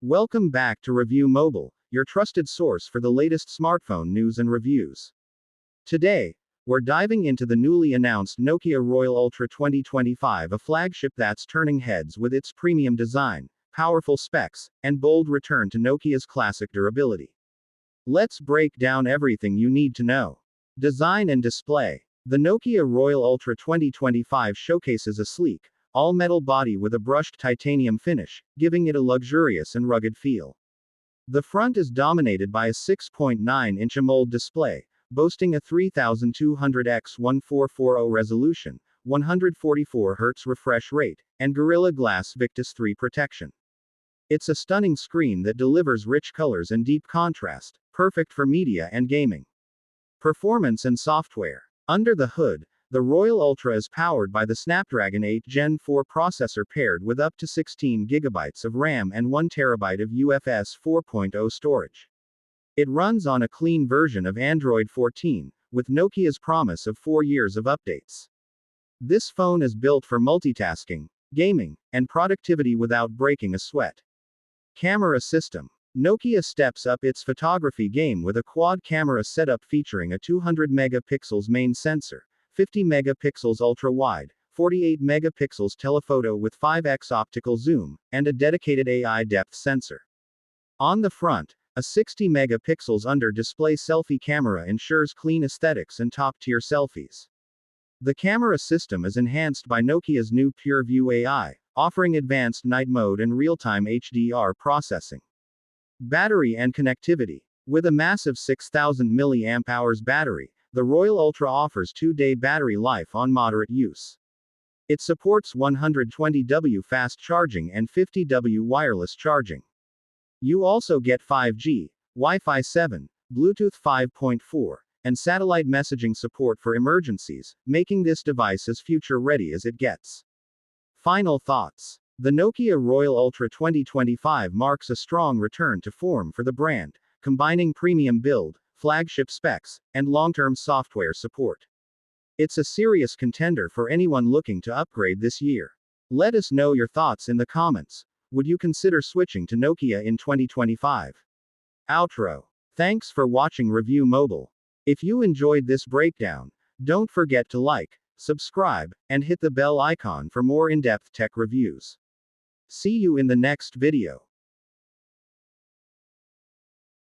Welcome back to ReviewMobile, your trusted source for the latest smartphone news and reviews. Today, we're diving into the newly announced Nokia Royal Ultra 2025, a flagship that's turning heads with its premium design, powerful specs, and bold return to Nokia's classic durability. Let's break down everything you need to know. Design and display. The Nokia Royal Ultra 2025 showcases a sleek, all-metal body with a brushed titanium finish, giving it a luxurious and rugged feel. The front is dominated by a 6.9-inch AMOLED display, boasting a 3200x1440 resolution, 144 Hz refresh rate, and Gorilla Glass Victus 3 protection. It's a stunning screen that delivers rich colors and deep contrast, perfect for media and gaming. Performance and software. Under the hood, the Royal Ultra is powered by the Snapdragon 8 Gen 4 processor paired with up to 16 GB of RAM and 1 TB of UFS 4.0 storage. It runs on a clean version of Android 14, with Nokia's promise of 4 years of updates. This phone is built for multitasking, gaming, and productivity without breaking a sweat. Camera system. Nokia steps up its photography game with a quad camera setup featuring a 200 megapixels main sensor, 50 megapixels ultra-wide, 48 megapixels telephoto with 5x optical zoom, and a dedicated AI depth sensor. On the front, a 60 megapixels under-display selfie camera ensures clean aesthetics and top-tier selfies. The camera system is enhanced by Nokia's new PureView AI, offering advanced night mode and real-time HDR processing. Battery and connectivity. With a massive 6000 mAh battery, the Royal Ultra offers 2-day battery life on moderate use. It supports 120W fast charging and 50W wireless charging. You also get 5G, Wi-Fi 7, Bluetooth 5.4, and satellite messaging support for emergencies, making this device as future-ready as it gets. Final thoughts. The Nokia Royal Ultra 2025 marks a strong return to form for the brand, combining premium build, flagship specs, and long-term software support. It's a serious contender for anyone looking to upgrade this year. Let us know your thoughts in the comments. Would you consider switching to Nokia in 2025? Outro. Thanks for watching ReviewMobile. If you enjoyed this breakdown, don't forget to like, subscribe, and hit the bell icon for more in-depth tech reviews. See you in the next video.